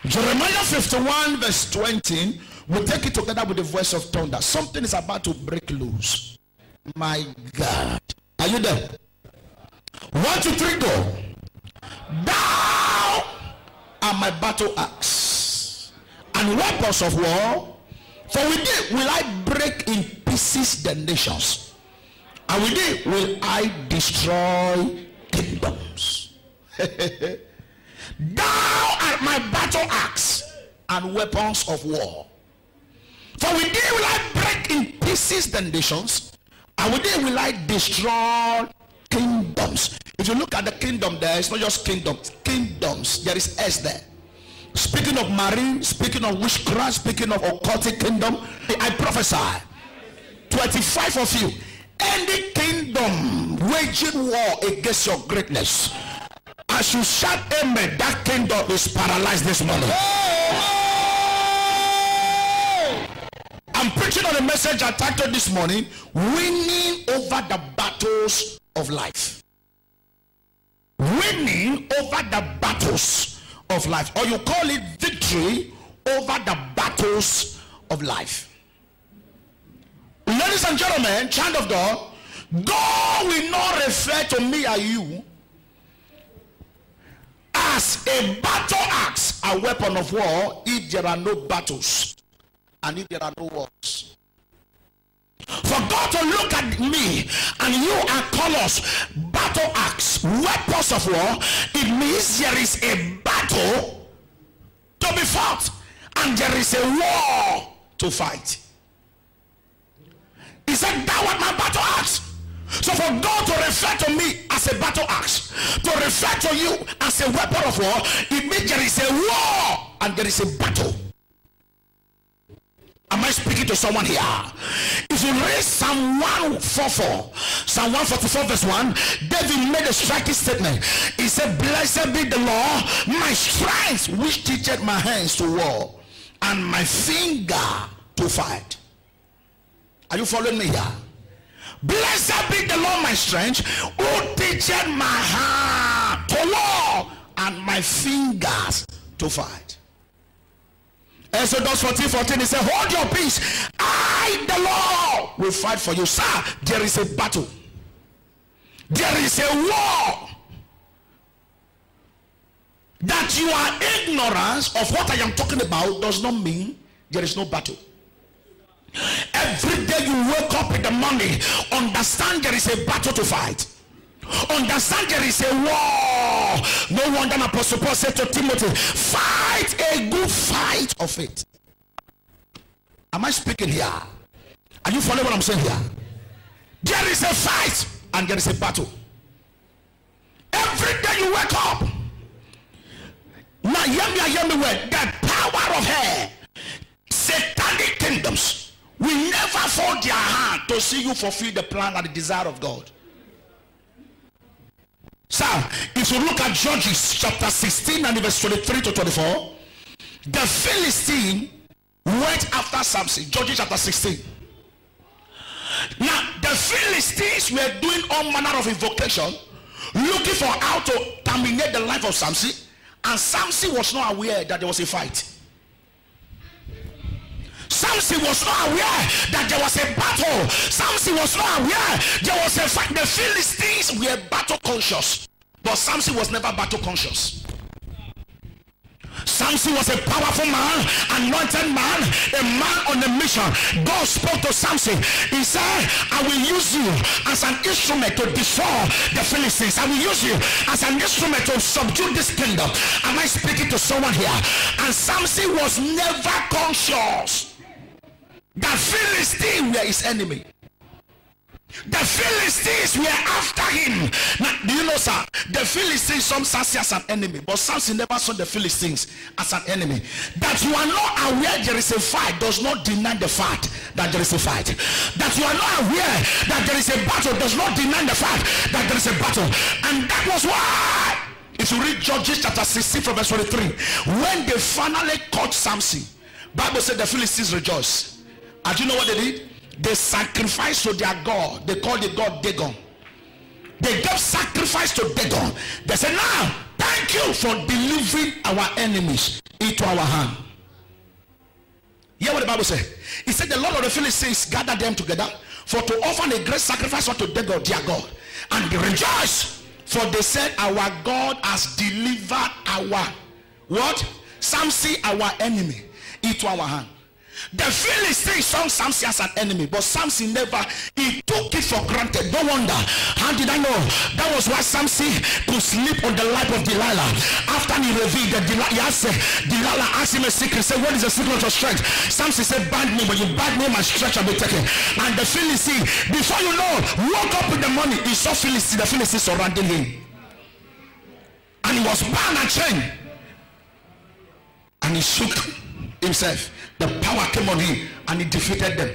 Jeremiah 51 verse 20. We'll take it together with the voice of thunder. Something is about to break loose. My God. Are you there? 1, 2, 3, go. Thou art my battle axe and weapons of war. For with it will I break in pieces the nations, and with it will I destroy kingdoms. Thou art my battle axe and weapons of war. For with it will I break in pieces the nations, and with it will I destroy kingdoms. If you look at the kingdom there, it's not just kingdoms. Kingdoms, there is S there. Speaking of marine, speaking of witchcraft, speaking of occultic kingdom, I prophesy 25 of you, any kingdom waging war against your greatness, as you shout amen, that kingdom is paralyzed this morning. I'm preaching on a message I titled this morning, winning over the battles of life. Winning over the battles of life, or you call it victory over the battles of life. Ladies and gentlemen, child of God, God will not refer to me and you as a battle axe, a weapon of war, if there are no battles and if there are no wars. For God to look at me and you and call us battle axe, weapons of war, it means there is a battle to be fought and there is a war to fight. He said, thou art my battle axe. So for God to refer to me as a battle axe, to refer to you as a weapon of war, it means there is a war and there is a battle. Am I speaking to someone here? If you read Psalm 144, Psalm 144 verse 1, David made a striking statement. He said, blessed be the Lord, my strength, which teacheth my hands to war and my finger to fight. Are you following me here? Blessed be the Lord, my strength, who teacheth my hand to war and my fingers to fight. Exodus 14:14, he said, hold your peace, I the Lord will fight for you. Sir, there is a battle, there is a war. That you are ignorant of what I am talking about does not mean there is no battle. Every day you wake up in the morning, understand there is a battle to fight. Understand there is a war. No wonder Apostle Paul said to Timothy, fight a good fight of faith. Am I speaking here? Are you following what I'm saying here? There is a fight and there is a battle. Every day you wake up. Now hear me well. The power of hell, satanic kingdoms, will never fold their hand to see you fulfill the plan and the desire of God. So, if you look at Judges chapter 16 and verse 23 to 24, the Philistine went after Samson. Judges chapter 16. Now, the Philistines were doing all manner of invocation, looking for how to terminate the life of Samson, and Samson was not aware that there was a fight. Samson was not aware that there was a battle. Samson was not aware there was a fight. The Philistines were battle conscious, but Samson was never battle conscious. Samson was a powerful man, anointed man, a man on a mission. God spoke to Samson. He said, I will use you as an instrument to destroy the Philistines. I will use you as an instrument to subdue this kingdom. Am I speaking to someone here? And Samson was never conscious that Philistines were his enemy. The Philistines were after him. Now, do you know, sir, the Philistines, some see as an enemy, but Samson never saw the Philistines as an enemy. That you are not aware there is a fight does not deny the fact that there is a fight. That you are not aware that there is a battle does not deny the fact that there is a battle. And that was why, if you read Judges chapter 16 from verse 23, when they finally caught Samson, Bible said the Philistines rejoiced. And do you know what they did? They sacrificed to their god. They called the god Dagon. They gave sacrifice to Dagon. They said, now thank you for delivering our enemies into our hand. Hear what the Bible says. It said the Lord of the Philistines gathered them together for to offer a great sacrifice unto their God. And they rejoiced, for they said, our God has delivered our what? Samson, our enemy, into our hand. The Philistines saw Samson as an enemy, but Samson never, he took it for granted. No wonder. How did I know? That was why Samson could sleep on the lap of Delilah. After he revealed that Delilah asked him a secret, said, what is the secret of your strength? Samson said, bind me, when you bind me, my strength shall be taken. And the Philistine, before you know, woke up in the morning, he saw the Philistine surrounding him. And he was bound and chained. And he shook himself. The power came on him and he defeated them.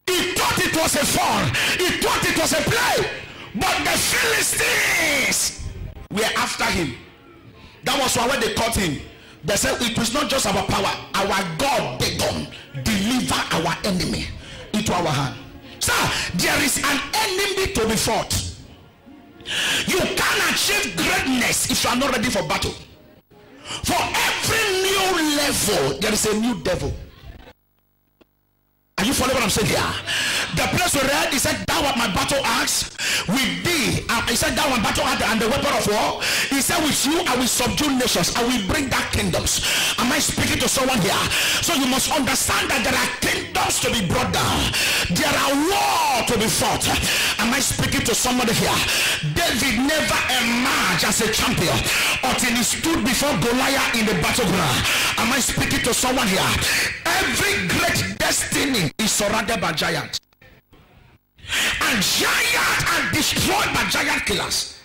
He thought it was a fall. He thought it was a play. But the Philistines were after him. That was why when they caught him, they said it was not just our power. Our God, Dagon, deliver our enemy into our hand. Sir, there is an enemy to be fought. You can't achieve greatness if you are not ready for battle. For every new level, there is a new devil. Are you following what I'm saying here? The place we read, he said, thou art my battle axe with thee. He said, thou art my battle axe and the weapon of war. He said, with you I will subdue nations. I will bring down kingdoms. Am I speaking to someone here? So you must understand that there are kingdoms to be brought down. There are wars to be fought. Am I speaking to somebody here? David never emerged as a champion until he stood before Goliath in the battleground. Am I speaking to someone here? Every great destiny is surrounded by giants. And giants are destroyed by giant killers.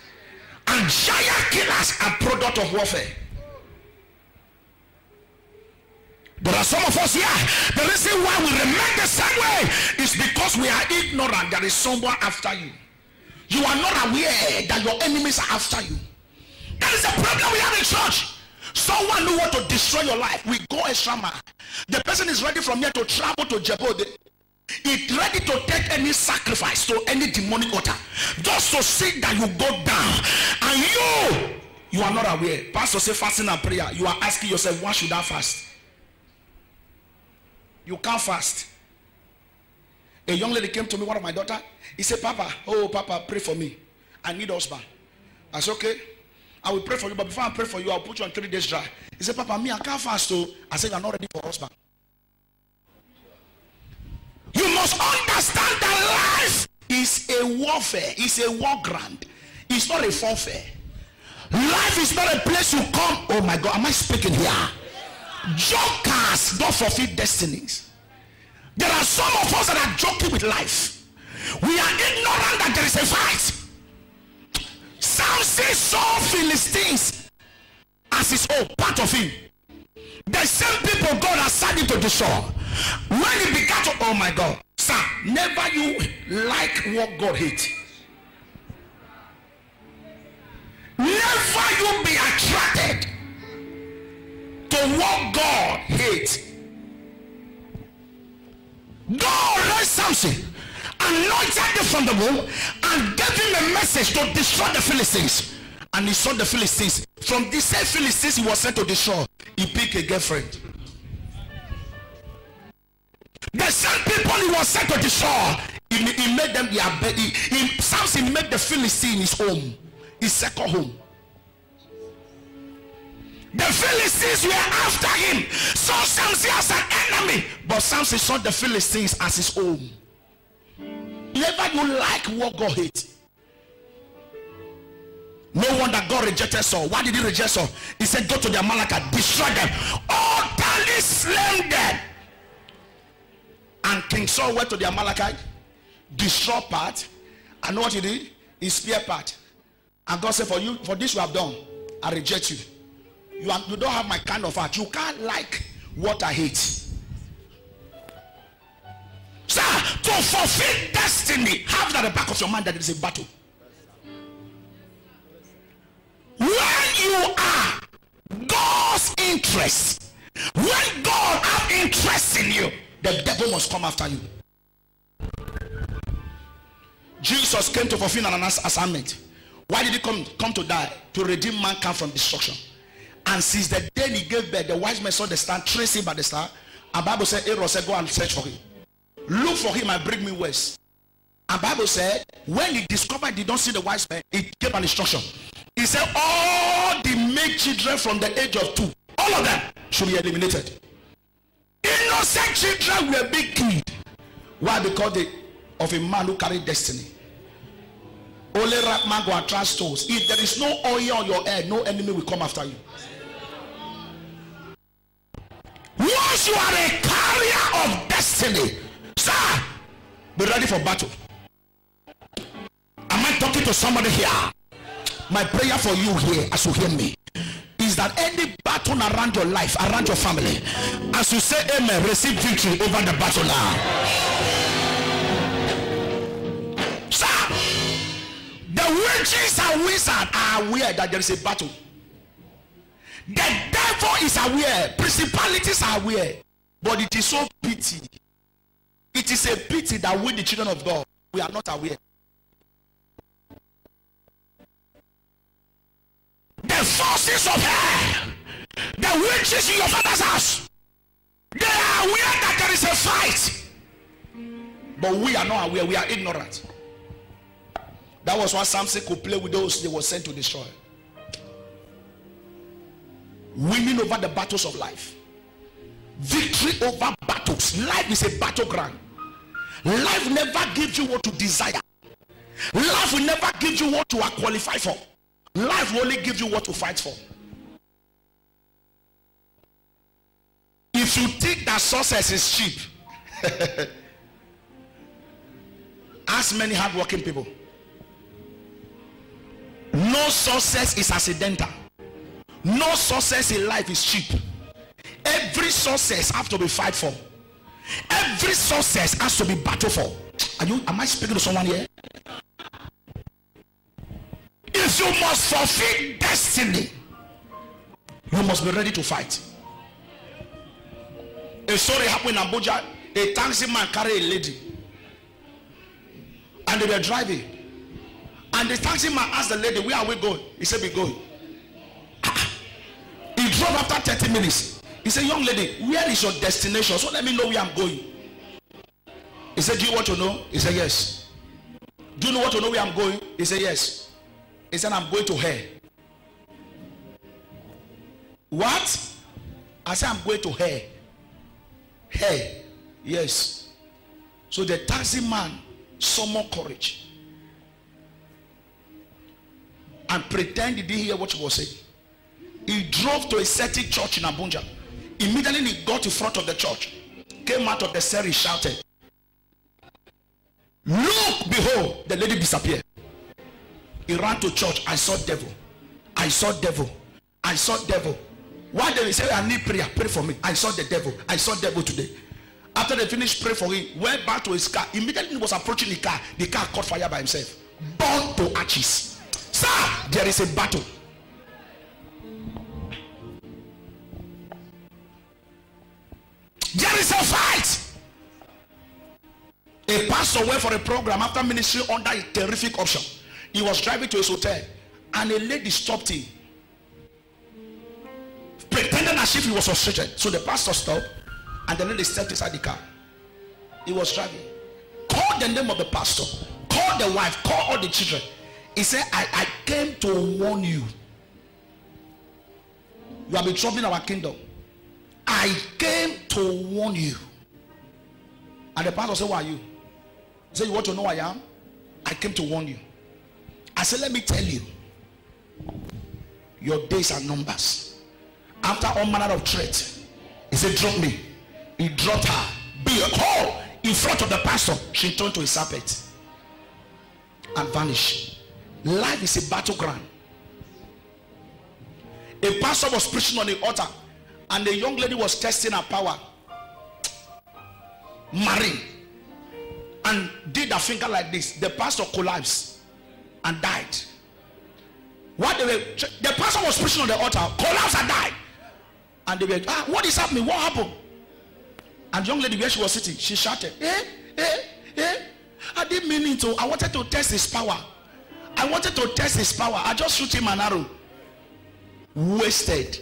And giant killers are product of warfare. There are some of us here, the reason why we remain the same way is because we are ignorant. There is someone after you. You are not aware that your enemies are after you. That is the problem we have in church. Someone who wants to destroy your life, we go extra mile. The person is ready from here to travel to Jebode. It's ready to take any sacrifice to any demonic altar just to see that you go down. And you are not aware. Pastor say fasting and prayer. You are asking yourself, why should I fast? You can't fast. A young lady came to me, one of my daughter. He said, Papa, oh Papa, pray for me. I need a husband. I said, okay, I will pray for you, but before I pray for you, I'll put you on 3 days dry. He said, Papa, me, I can't fast. So I said, you're not ready for husband. You must understand that life is a warfare. It's a war ground. It's not a forfeit. Life is not a place you come. Oh my God, am I speaking here? Jokers don't fulfill destinies. There are some of us that are joking with life. We are ignorant that there is a fight. Samson saw Philistines as his own part of him. The same people God assigned him to destroy. When he began to, oh my God, sir, never you like what God hates. Never you be attracted to what God hates. God raised Samson, anointed him from the womb, and gave him a message to destroy the Philistines. And he saw the Philistines. From these same Philistines he was sent to destroy, he picked a girlfriend. The same people he was sent to destroy, he made them their bed. Samson made the Philistine his home, his second home. The Philistines were after him, saw Samson as an enemy, but Samson saw the Philistines as his own. Never you like what God hates. No wonder God rejected Saul. Why did he reject Saul? He said, go to the Amalekite, destroy them, utterly slay them. And King Saul went to the Amalekite, destroyed part, and know what he did? He spared part. And God said, for this you have done, I reject you. You don't have my kind of heart. You can't like what I hate. Sir, to fulfill destiny, have that at the back of your mind that it is a battle. When you are God's interest, when God has interest in you, the devil must come after you. Jesus came to fulfill an assignment. Why did he come to die? To redeem mankind from destruction. And since the day he gave birth, the wise men saw the star, traced him by the star. And Bible said, Aaron said, go and search for him. Look for him and bring me words. And Bible said, when he discovered he don't see the wise men, he gave an instruction. He said, all the male children from the age of 2, all of them should be eliminated. Innocent children were being killed. Why? Because of a man who carried destiny. Only rat man go and trust toes. If there is no oil on your head, no enemy will come after you. Once you are a carrier of destiny, sir, be ready for battle. Am I talking to somebody here? My prayer for you here, as you hear me, is that any battle around your life, around your family, as you say amen, receive victory over the battle now. Sir, the witches and wizards are aware that there is a battle. The devil is aware, principalities are aware, but it is so pity. It is a pity that we, the children of God, we are not aware. The forces of hell, the witches in your father's house, they are aware that there is a fight, but we are not aware. We are ignorant. That was why Samson could play with those they were sent to destroy. Winning over the battles of life, victory over battles. Life is a battleground. Life never gives you what to desire. Life will never give you what you are qualified for. Life will only give you what to fight for. If you think that success is cheap, ask many hardworking people. No success is accidental. No success in life is cheap. Every success has to be fight for. Every success has to be battle for. Am I speaking to someone here? If you must fulfill destiny, you must be ready to fight. A story happened in Abuja. A taxi man carried a lady, and they were driving. And the taxi man asked the lady, where are we going? He said, we're going. He drove after 30 minutes. He said, young lady, where is your destination? So let me know where I'm going. He said, do you want to know? He said, yes. Do you want to know where I'm going? He said, yes. He said, I'm going to her. What? I said, I'm going to her. Her. Yes. So the taxi man summoned courage and pretended he didn't hear what she was saying. He drove to a certain church in Abuja. Immediately he got in front of the church, came out of the cell, he shouted, look, behold, the lady disappeared. He ran to church. I saw devil. I saw devil. I saw devil. Why did he say, I need prayer? Pray for me. I saw the devil. I saw devil today. After they finished praying for him, went back to his car. Immediately he was approaching the car caught fire by himself. Burned to ashes. Sir, there is a battle. There is a fight. A pastor went for a program after ministry under a terrific option. He was driving to his hotel and a lady stopped him, pretending as if he was frustrated. So the pastor stopped and the lady stepped inside the car. He was driving. Call the name of the pastor, call the wife, call all the children. He said, I came to warn you. You have been troubling our kingdom. I came to warn you. And the pastor said, who are you? He said, you want to know who I am? I came to warn you. I said, let me tell you, your days are numbers. After all manner of threats, he said, drop me. He dropped her. Behold, in front of the pastor, she turned to a serpent and vanished. Life is a battleground. A pastor was preaching on the altar and the young lady was testing her power. Marine. And did a finger like this. The pastor collapsed and died. The pastor was preaching on the altar, collapsed and died. And they were, what is happening? What happened? And the young lady, where she was sitting, she shouted, I didn't mean it to. I wanted to test his power. I wanted to test his power. I just shoot him an arrow. Wasted.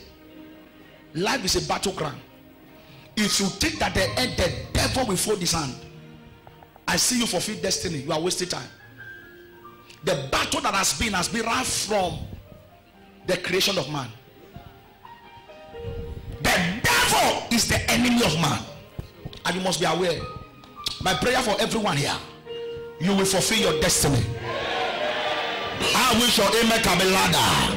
Life is a battleground. If you think that the devil will fold his hand, I see you fulfill destiny, you are wasting time. The battle that has been right from the creation of man. The devil is the enemy of man, and you must be aware. My prayer for everyone here, you will fulfill your destiny. I wish your amen can be louder.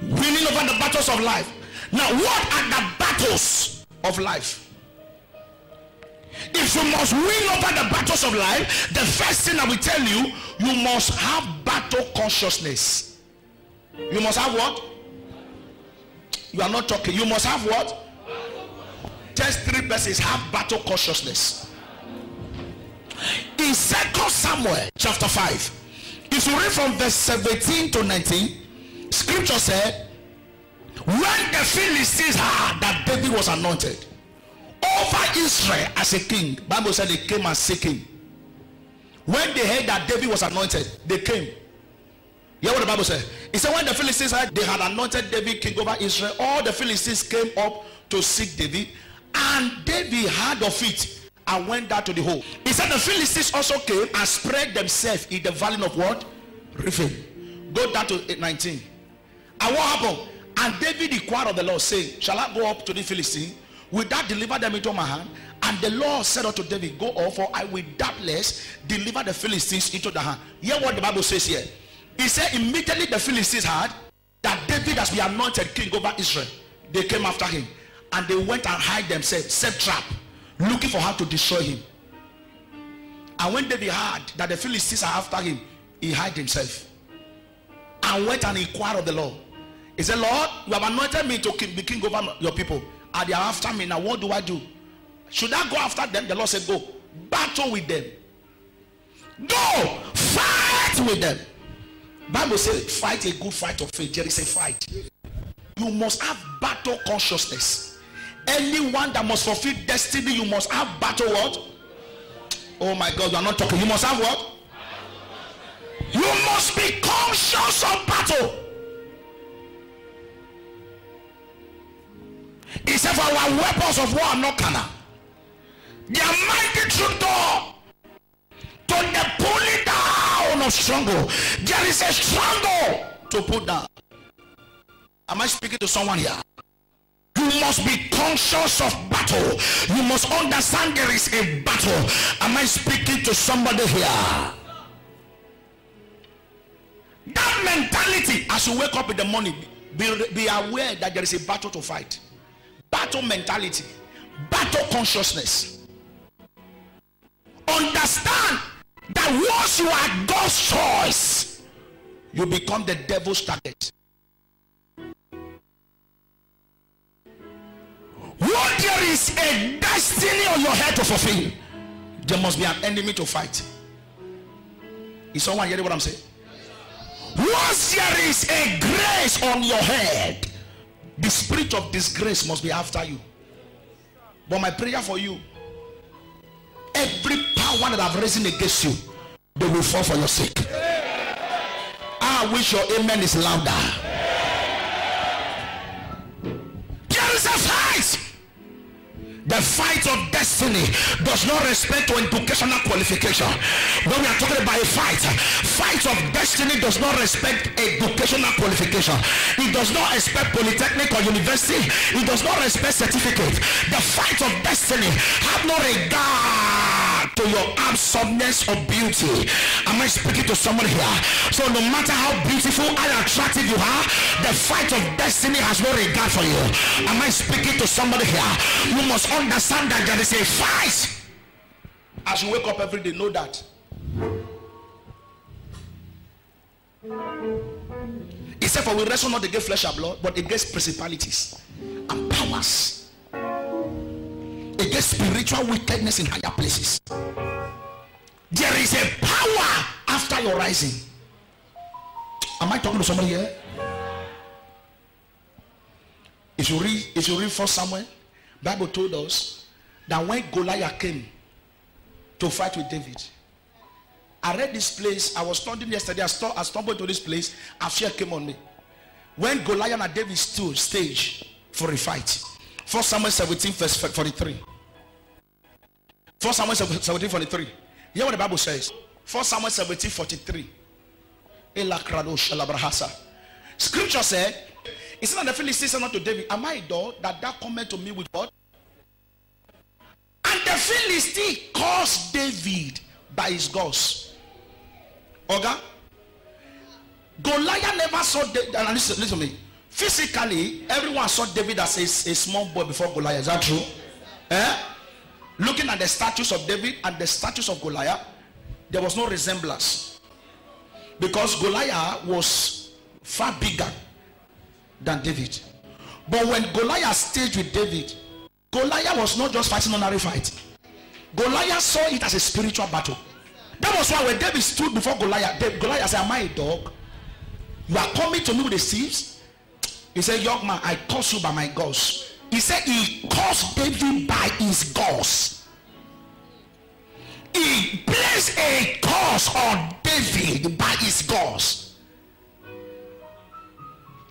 Winning over the battles of life. Now, what are the battles of life? If you must win over the battles of life, the first thing I will tell you, you must have battle consciousness. You must have what? You are not talking. You must have what? Just 3 persons have battle consciousness. In 2 Samuel chapter 5, if you read from verse 17 to 19, scripture said, when the Philistines heard that David was anointed over Israel as a king, Bible said they came and seek him. When they heard that David was anointed, they came. Hear what the Bible said? It said when the Philistines heard they had anointed David king over Israel, all the Philistines came up to seek David, and David heard of it and went down to the hole. He said the Philistines also came and spread themselves in the valley of what? Rephaim. Go down to 19. And what happened? And David inquired of the Lord, saying, shall I go up to the Philistines? Will that deliver them into my hand? And the Lord said unto David, go off, for I will doubtless deliver the Philistines into the hand. Hear what the Bible says here. He said immediately the Philistines heard that David has been anointed king over Israel. They came after him, and they went and hid themselves, set trap, looking for how to destroy him. And when David heard that the Philistines are after him, he hid himself and went and inquired of the Lord. He said, Lord, you have anointed me to be king over your people, and they are after me. Now what do I do? Should I go after them? The Lord said, go battle with them. Go fight with them. Bible says fight a good fight of faith. There is a fight. You must have battle consciousness. Anyone that must fulfill destiny, you must have battle what? Oh my God, you are not talking. You must have what? You must be conscious of battle. He said, for our weapons of war are not carnal. They are mighty through God to the pulling down of stronghold. There is a stronghold to put down. Am I speaking to someone here? You must be conscious of battle. You must understand there is a battle. Am I speaking to somebody here? That mentality, as you wake up in the morning, be aware that there is a battle to fight. Battle mentality, battle consciousness. Understand that once you are God's choice, you become the devil's target. When there is a destiny on your head to fulfill, there must be an enemy to fight. Is someone hearing what I'm saying? Once there is a grace on your head, the spirit of disgrace must be after you. But my prayer for you, every power that have risen against you, they will fall for your sake. I wish your amen is louder. There is a fight. The fight of destiny does not respect to educational qualification. When we are talking about a fight of destiny does not respect educational qualification. It does not respect polytechnic or university. It does not respect certificate. The fight of destiny have no regard to your awesomeness or beauty. Am I speaking to someone here? So no matter how beautiful and attractive you are, the fight of destiny has no regard for you. Am I speaking to somebody here? You must understand that there is a fight. As you wake up every day, know that. He said, for we wrestle not against flesh and blood, but against principalities and powers, against spiritual wickedness in higher places. There is a power after your rising. Am I talking to somebody here? If you read 1 Samuel, Bible told us that when Goliath came to fight with David. I read this place. I was studying yesterday. I stumbled into this place and fear came on me. When Goliath and David stood stage for a fight. 1 Samuel 17 verse 43. 1 Samuel 17 43. Hear what the Bible says. 1 Samuel 17 43. Scripture said, it's not the Philistines said unto David, am I a dog that thou comest to me with God? And the Philistine caused David by his gods. Okay? Goliath never saw David. Listen to me. Physically, everyone saw David as a small boy before Goliath. Is that true? Looking at the statues of David and the statues of Goliath, there was no resemblance. Because Goliath was far bigger than David. But when Goliath stayed with David, Goliath was not just fighting an ordinary fight. Goliath saw it as a spiritual battle. That was why when David stood before Goliath, Goliath said, am I a dog? You are coming to me with the thieves? He said, young man, I curse you by my gods. He said he cursed David by his gods. He placed a curse on David by his gods.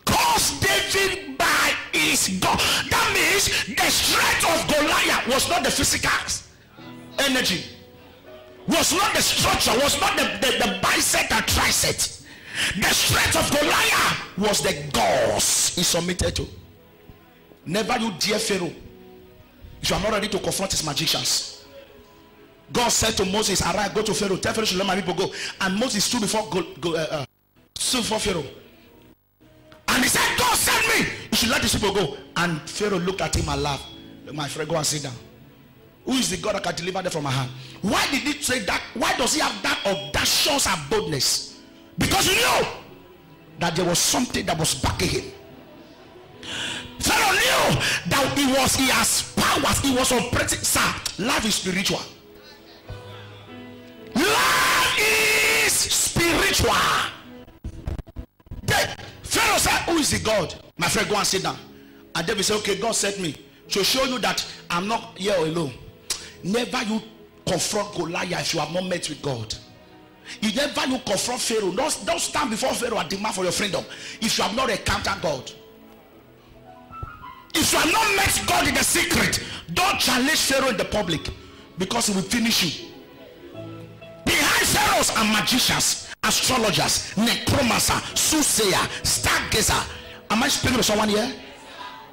Cursed David by his God. That means the strength of Goliath was not the physical energy, was not the structure, was not the bicep and tricep. The strength of Goliath was the gods he submitted to. Never you dare Pharaoh if you are not ready to confront his magicians. God said to Moses, arise, go to Pharaoh, tell Pharaoh to let my people go. And Moses stood before Pharaoh. And he said, God sent me, you should let these people go. And Pharaoh looked at him and laughed. My friend, go and sit down. Who is the God that can deliver them from my hand? Why did he say that? Why does he have that audacious and boldness? Because he knew that there was something that was backing him. Pharaoh knew that he has powers, he was operating. Sir, life is spiritual. Life is spiritual. Pharaoh said, who is the God? My friend, go and sit down. And David said, okay, God sent me to show you that I'm not here alone. Never you confront Goliath if you have not met with God. Never you confront Pharaoh. Don't stand before Pharaoh and demand for your freedom if you have not encountered God. If you have not met God in the secret, don't challenge Pharaoh in the public, because he will finish you. Behind pharaohs are magicians, astrologers, necromancer, soothsayer, stargazer. Am I speaking to someone here?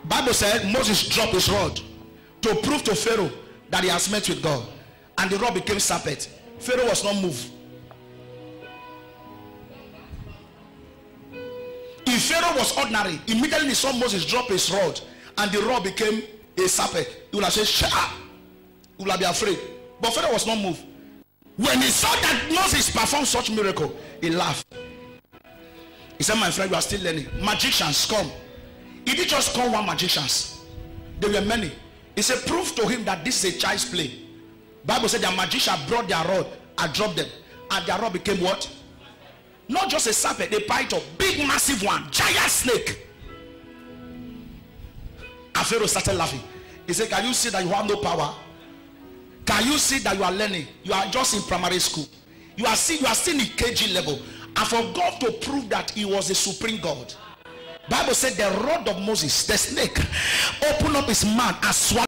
Bible said Moses dropped his rod to prove to Pharaoh that he has met with God, and the rod became serpent. Pharaoh was not moved. If Pharaoh was ordinary, immediately he saw Moses drop his rod and the rod became a serpent, he would have said, shut up. He would have been afraid. But Pharaoh was not moved. When he saw that Moses performed such miracle, he laughed. He said, my friend, you are still learning. Magicians come. He didn't just call one magicians. There were many. He said, prove to him that this is a child's play. Bible said the magician brought their rod and dropped them, and their rod became what? Not just a serpent, a python, big massive one, giant snake. And Pharaoh started laughing. He said, can you see that you have no power? Can you see that you are learning? You are just in primary school. You are still in KG level. And for God to prove that he was the supreme God, Bible said the rod of Moses, the snake, opened up his mouth and swallowed